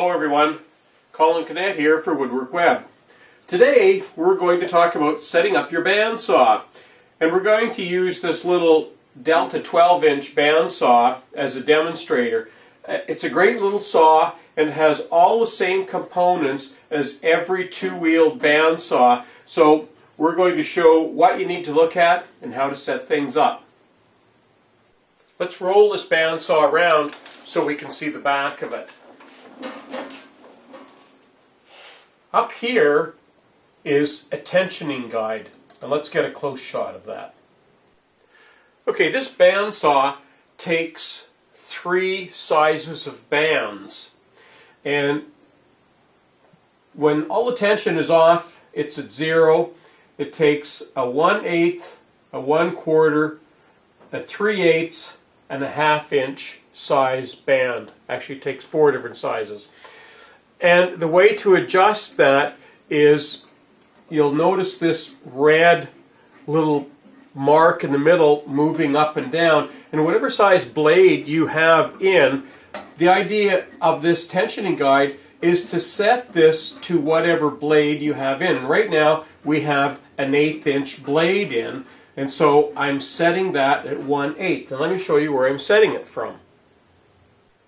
Hello everyone, Colin Canet here for Woodwork Web. Today we're going to talk about setting up your bandsaw, and we're going to use this little Delta 12-inch bandsaw as a demonstrator. It's a great little saw and has all the same components as every two-wheeled bandsaw, so we're going to show what you need to look at and how to set things up. Let's roll this bandsaw around so we can see the back of it. Up here is a tensioning guide, and let's get a close shot of that. Okay, this bandsaw takes 3 sizes of bands, and when all the tension is off, it's at 0. It takes a 1/8, a 1/4, a 3/8, and a 1/2 inch size band. Actually, it takes 4 different sizes. And the way to adjust that is, you'll notice this red little mark in the middle moving up and down, and whatever size blade you have in, the idea of this tensioning guide is to set this to whatever blade you have in. And right now we have an 1/8 inch blade in, and so I'm setting that at 1/8. And let me show you where I'm setting it from.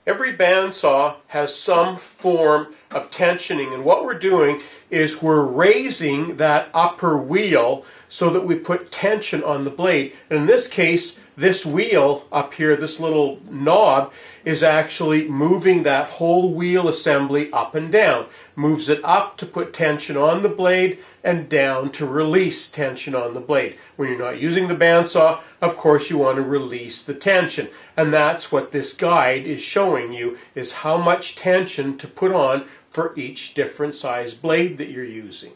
Every bandsaw has some form of tensioning, and what we're doing is we're raising that upper wheel so that we put tension on the blade. And in this case, this wheel up here, this little knob, is actually moving that whole wheel assembly up and down. Moves it up to put tension on the blade and down to release tension on the blade. When you're not using the bandsaw, of course you want to release the tension. And that's what this guide is showing you, is how much tension to put on for each different size blade that you're using.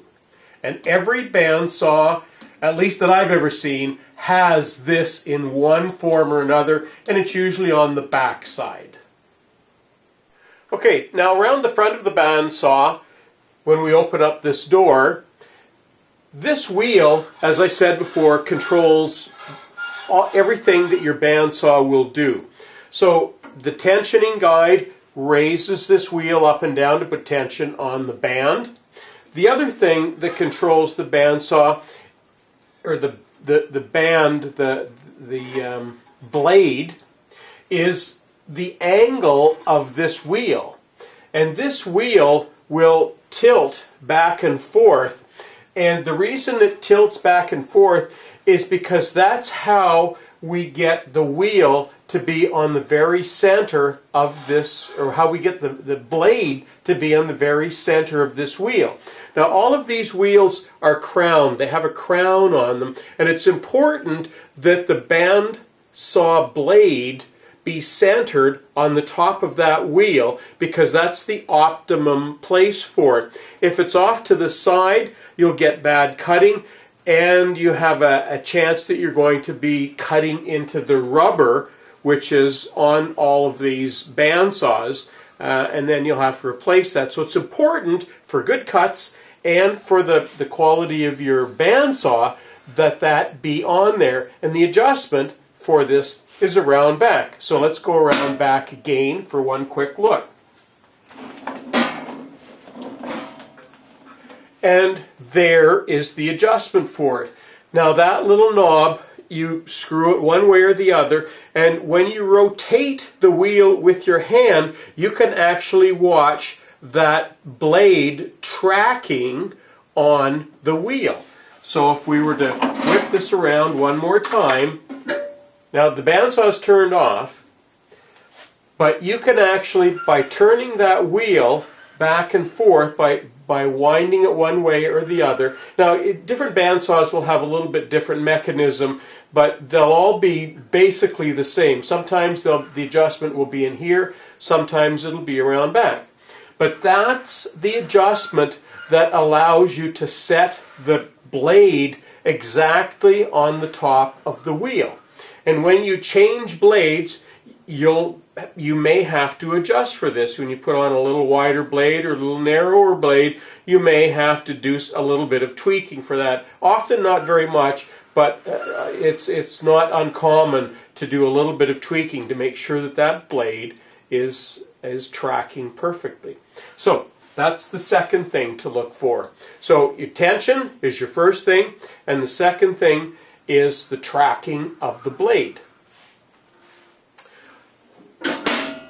And every bandsaw, at least that I've ever seen, has this in one form or another, and it's usually on the back side. Okay, now around the front of the bandsaw, when we open up this door, this wheel, as I said before, controls everything that your bandsaw will do. So the tensioning guide raises this wheel up and down to put tension on the band. The other thing that controls the bandsaw, or the blade, is the angle of this wheel. And this wheel will tilt back and forth. And the reason it tilts back and forth is because that's how we get the wheel to be on the very center of this, or how we get the blade to be on the very center of this wheel. Now, all of these wheels are crowned. They have a crown on them, and it's important that the bandsaw blade be centered on the top of that wheel, because that's the optimum place for it. If it's off to the side, you'll get bad cutting, and you have a chance that you're going to be cutting into the rubber, which is on all of these bandsaws, and then you'll have to replace that. So it's important for good cuts and for the quality of your bandsaw that that be on there. And the adjustment for this is around back. So let's go around back again for one quick look. And there is the adjustment for it. Now that little knob, you screw it one way or the other, and when you rotate the wheel with your hand, you can actually watch that blade tracking on the wheel. So if we were to whip this around one more time, now the bandsaw is turned off, but you can actually, by turning that wheel back and forth, by winding it one way or the other. Now, different bandsaws will have a little bit different mechanism, but they'll all be basically the same. Sometimes the adjustment will be in here, sometimes it'll be around back. But that's the adjustment that allows you to set the blade exactly on the top of the wheel. And when you change blades, you may have to adjust for this. When you put on a little wider blade or a little narrower blade, you may have to do a little bit of tweaking for that. Often not very much, but it's not uncommon to do a little bit of tweaking to make sure that that blade is is tracking perfectly. So that's the second thing to look for. So your tension is your first thing, and the second thing is the tracking of the blade.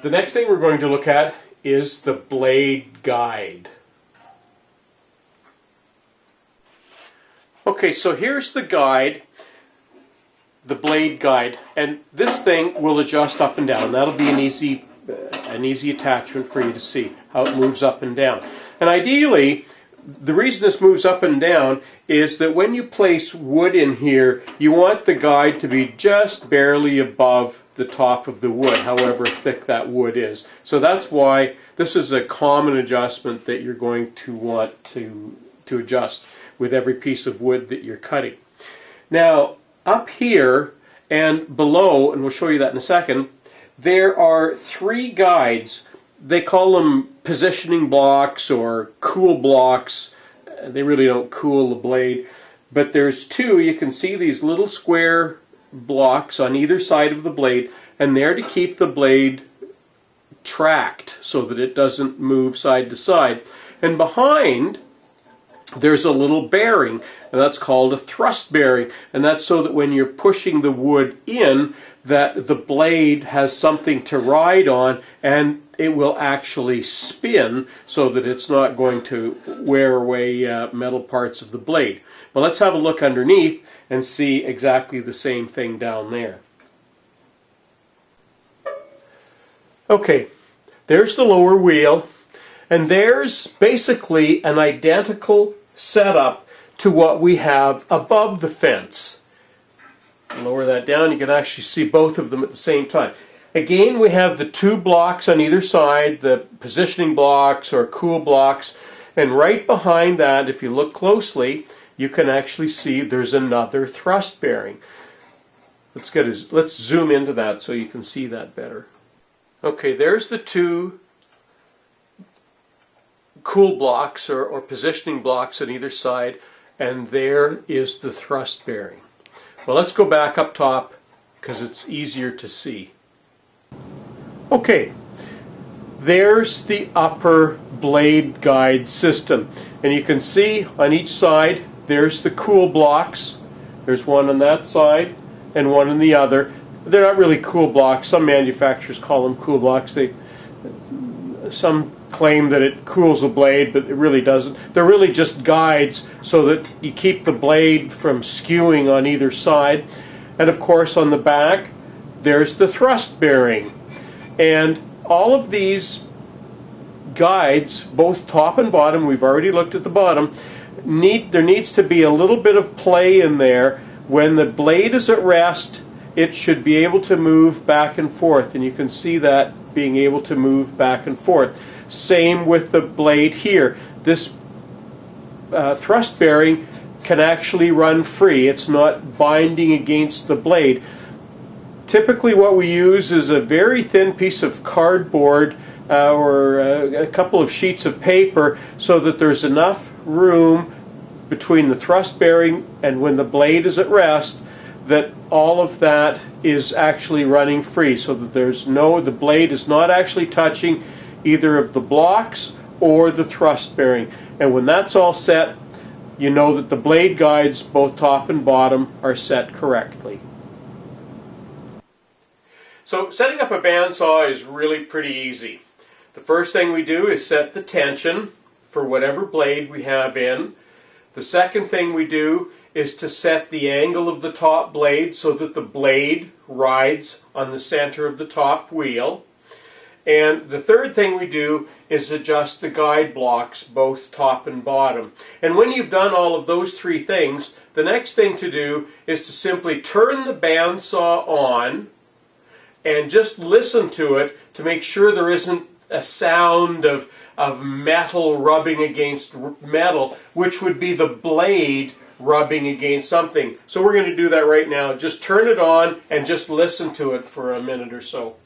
The next thing we're going to look at is the blade guide. Okay, so here's the guide, the blade guide, and this thing will adjust up and down. That'll be an easy attachment for you to see how it moves up and down. And ideally, the reason this moves up and down is that when you place wood in here, you want the guide to be just barely above the top of the wood, however thick that wood is. So that's why this is a common adjustment that you're going to want to adjust with every piece of wood that you're cutting. Now, up here and below, and we'll show you that in a second, there are 3 guides. They call them positioning blocks or cool blocks. They really don't cool the blade. But there's 2. You can see these little square blocks on either side of the blade, and they're to keep the blade tracked so that it doesn't move side to side. And behind, there's a little bearing, and that's called a thrust bearing, and that's so that when you're pushing the wood in, that the blade has something to ride on, and it will actually spin so that it's not going to wear away metal parts of the blade. But let's have a look underneath and see exactly the same thing down there. Okay, there's the lower wheel, and there's basically an identical setup to what we have above the fence. Lower that down, you can actually see both of them at the same time. Again, we have the 2 blocks on either side, the positioning blocks or cool blocks, and right behind that, if you look closely, you can actually see there's another thrust bearing. Let's zoom into that so you can see that better. Okay, there's the 2 cool blocks or positioning blocks on either side, and there is the thrust bearing. Well, let's go back up top because it's easier to see. Okay, there's the upper blade guide system, and you can see on each side there's the cool blocks. There's one on that side and one on the other. They're not really cool blocks. Some manufacturers call them cool blocks. Some claim that it cools the blade, but it really doesn't. They're really just guides so that you keep the blade from skewing on either side. And of course on the back there's the thrust bearing. And all of these guides, both top and bottom, we've already looked at the bottom, there needs to be a little bit of play in there. When the blade is at rest, it should be able to move back and forth, and you can see that being able to move back and forth. Same with the blade here. This thrust bearing can actually run free. It's not binding against the blade. Typically what we use is a very thin piece of cardboard or a couple of sheets of paper so that there's enough room between the thrust bearing and when the blade is at rest that all of that is actually running free, so that the blade is not actually touching either of the blocks or the thrust bearing. And when that's all set, you know that the blade guides, both top and bottom, are set correctly. So setting up a bandsaw is really pretty easy. The first thing we do is set the tension for whatever blade we have in. The second thing we do is to set the angle of the top blade so that the blade rides on the center of the top wheel. And the third thing we do is adjust the guide blocks, both top and bottom. And when you've done all of those 3 things, the next thing to do is to simply turn the bandsaw on and just listen to it to make sure there isn't a sound of metal rubbing against metal, which would be the blade rubbing against something. So we're going to do that right now. Just turn it on and just listen to it for a minute or so.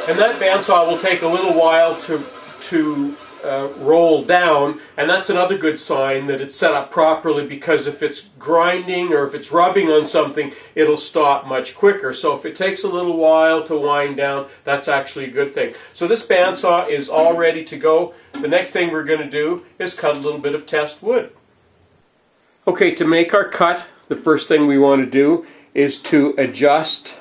And that bandsaw will take a little while to roll down, and that's another good sign that it's set up properly, because if it's grinding or if it's rubbing on something, it'll stop much quicker. So if it takes a little while to wind down, that's actually a good thing. So this bandsaw is all ready to go. The next thing we're going to do is cut a little bit of test wood. Okay, to make our cut, the first thing we want to do is to adjust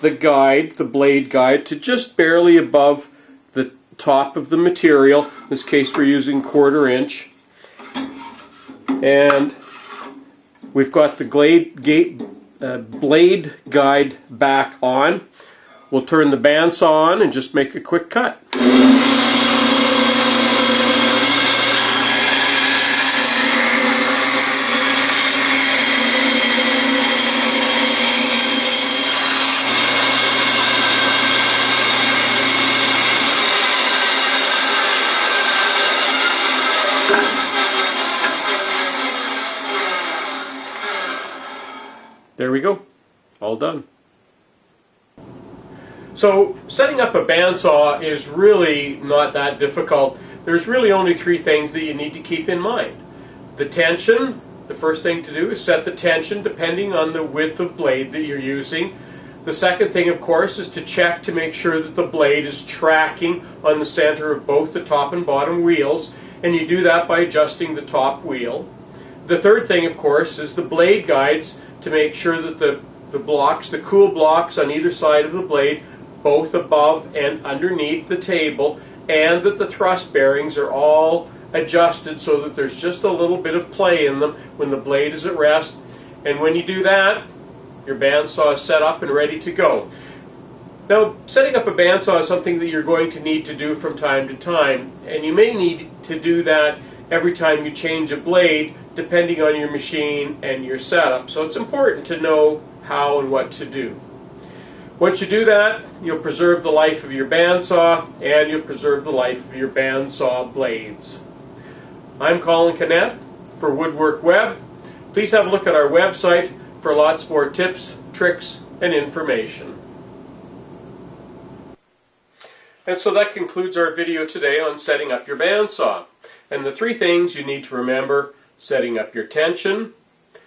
the guide, the blade guide, to just barely above the top of the material. In this case we're using 1/4 inch. And we've got the blade guide back on. We'll turn the bandsaw on and just make a quick cut. There we go, all done. So setting up a bandsaw is really not that difficult. There's really only 3 things that you need to keep in mind. The tension, the first thing to do is set the tension depending on the width of blade that you're using. The second thing, of course, is to check to make sure that the blade is tracking on the center of both the top and bottom wheels, and you do that by adjusting the top wheel. The third thing, of course, is the blade guides, to make sure that the blocks, the cool blocks on either side of the blade, both above and underneath the table, and that the thrust bearings are all adjusted so that there's just a little bit of play in them when the blade is at rest. And when you do that, your bandsaw is set up and ready to go. Now, setting up a bandsaw is something that you're going to need to do from time to time, and you may need to do that every time you change a blade, depending on your machine and your setup. So it's important to know how and what to do. Once you do that, you'll preserve the life of your bandsaw, and you'll preserve the life of your bandsaw blades. I'm Colin Canet for Woodwork Web. Please have a look at our website for lots more tips, tricks, and information. And so that concludes our video today on setting up your bandsaw. And the 3 things you need to remember: setting up your tension,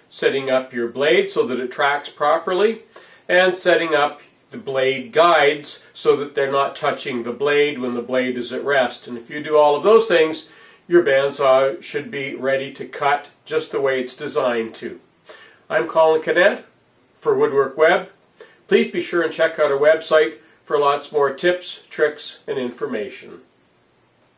setting up your blade so that it tracks properly, and setting up the blade guides so that they're not touching the blade when the blade is at rest. And if you do all of those things, your bandsaw should be ready to cut just the way it's designed to. I'm Colin Canet for Woodwork Web. Please be sure and check out our website for lots more tips, tricks, and information.